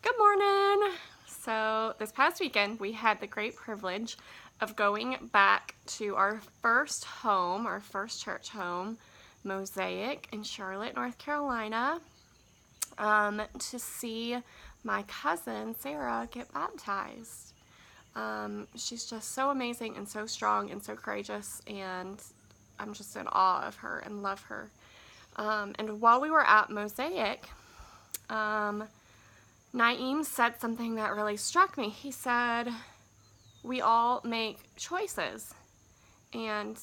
Good morning. So this past weekend we had the great privilege of going back to our first home, our first church home, Mosaic in Charlotte, North Carolina, to see my cousin Sarah get baptized. She's just so amazing and so strong and so courageous, and I'm just in awe of her and love her. And while we were at Mosaic, Naeem said something that really struck me. He said, we all make choices. And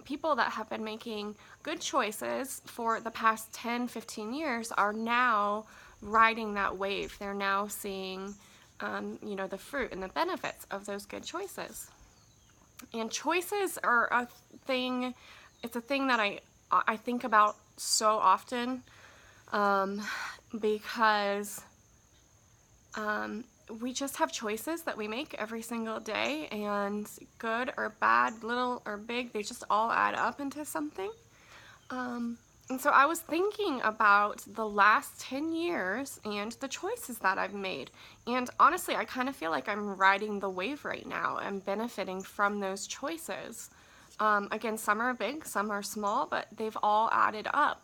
people that have been making good choices for the past 10, 15 years are now riding that wave. They're now seeing, the fruit and the benefits of those good choices. And choices are a thing, it's a thing that I think about so often because we just have choices that we make every single day, and good or bad, little or big, they just all add up into something. And so I was thinking about the last 10 years and the choices that I've made. And honestly, I kind of feel like I'm riding the wave right now. I'm benefiting from those choices. Again, some are big, some are small, but they've all added up.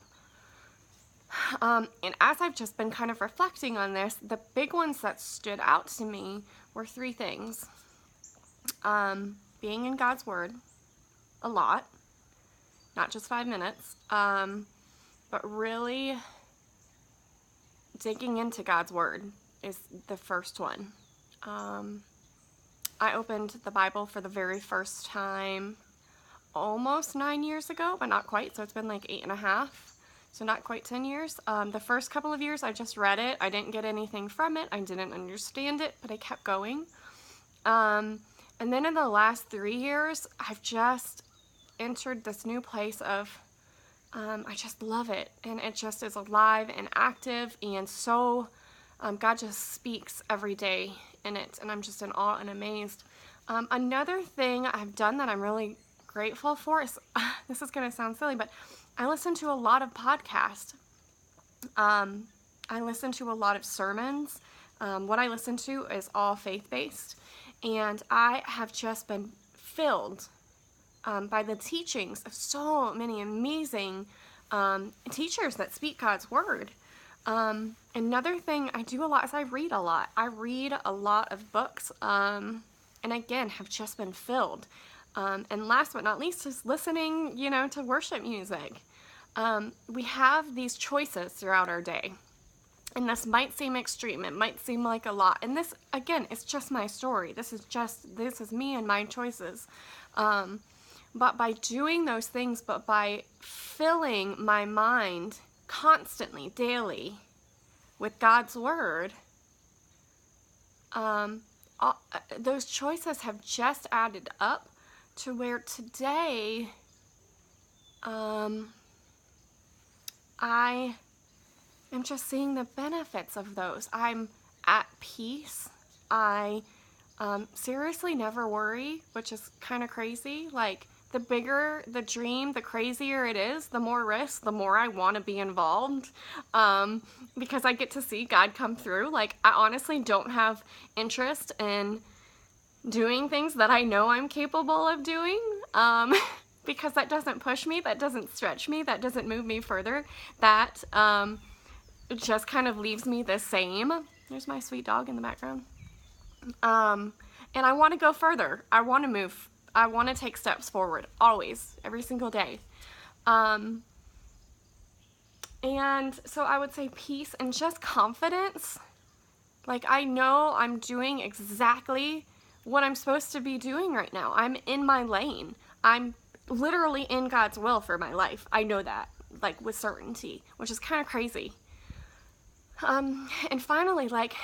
And as I've just been kind of reflecting on this, the big ones that stood out to me were three things. Being in God's Word a lot, not just 5 minutes, but really digging into God's Word is the first one. I opened the Bible for the very first time almost 9 years ago, but not quite, so it's been like 8.5. So not quite 10 years. The first couple of years I just read it. I didn't get anything from it. I didn't understand it, but I kept going. And then in the last 3 years, I've just entered this new place of, I just love it. And it just is alive and active, and so God just speaks every day in it. And I'm just in awe and amazed. Another thing I've done that I'm really grateful for is, this is going to sound silly, but I listen to a lot of podcasts. I listen to a lot of sermons. What I listen to is all faith-based, and I have just been filled by the teachings of so many amazing teachers that speak God's Word. Another thing I do a lot is I read a lot. I read a lot of books, and again, have just been filled. And last but not least is listening, to worship music. We have these choices throughout our day. And this might seem extreme. It might seem like a lot. And this, again, it's just my story. This is me and my choices. But by doing those things, but by filling my mind constantly, daily, with God's Word, those choices have just added up to where today, I am just seeing the benefits of those. I'm at peace. I seriously never worry, which is kind of crazy. Like, the bigger the dream, the crazier it is, the more risk, the more I want to be involved, because I get to see God come through. Like, I honestly don't have interest in doing things that I know I'm capable of doing, because that doesn't push me, that doesn't stretch me, that doesn't move me further. That just kind of leaves me the same. There's my sweet dog in the background. And I want to go further. I want to move. I want to take steps forward, always, every single day. And so I would say peace and just confidence. Like, I know I'm doing exactly what I'm supposed to be doing right now. I'm in my lane. I'm literally in God's will for my life. I know that, like, with certainty, which is kind of crazy. And finally, like,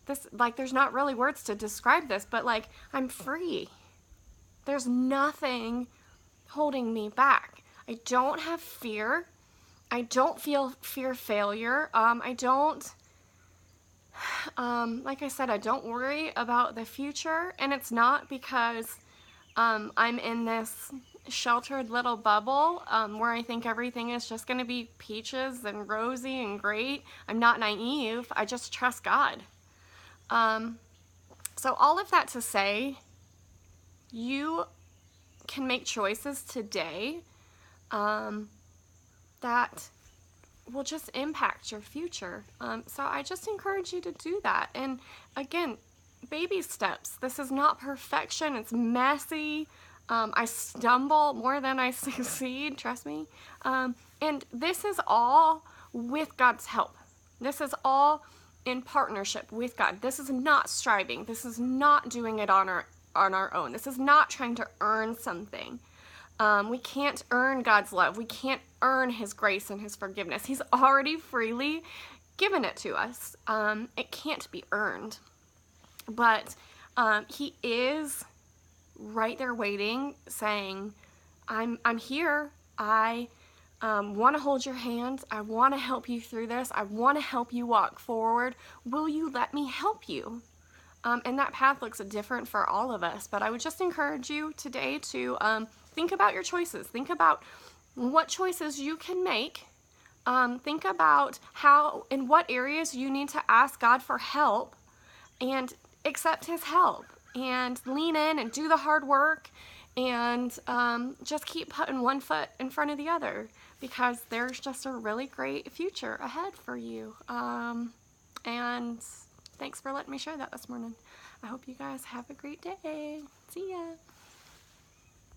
there's not really words to describe this, but, like, I'm free. There's nothing holding me back. I don't have fear. I don't fear failure. I don't, like I said, I don't worry about the future, and it's not because I'm in this sheltered little bubble where I think everything is just going to be peaches and rosy and great. I'm not naive. I just trust God. So all of that to say, you can make choices today that will just impact your future. So I just encourage you to do that. And again, baby steps. This is not perfection. It's messy. I stumble more than I succeed, trust me. And this is all with God's help. This is all in partnership with God. This is not striving. This is not doing it on our own. This is not trying to earn something. We can't earn God's love. We can't earn His grace and His forgiveness. He's already freely given it to us. It can't be earned. But He is right there waiting, saying, I'm here. I want to hold your hand. I want to help you through this. I want to help you walk forward. Will you let me help you? And that path looks different for all of us. But I would just encourage you today to think about your choices. Think about what choices you can make. Think about how, in what areas you need to ask God for help and accept His help and lean in and do the hard work and just keep putting one foot in front of the other, because there's just a really great future ahead for you. And thanks for letting me share that this morning. I hope you guys have a great day. See ya.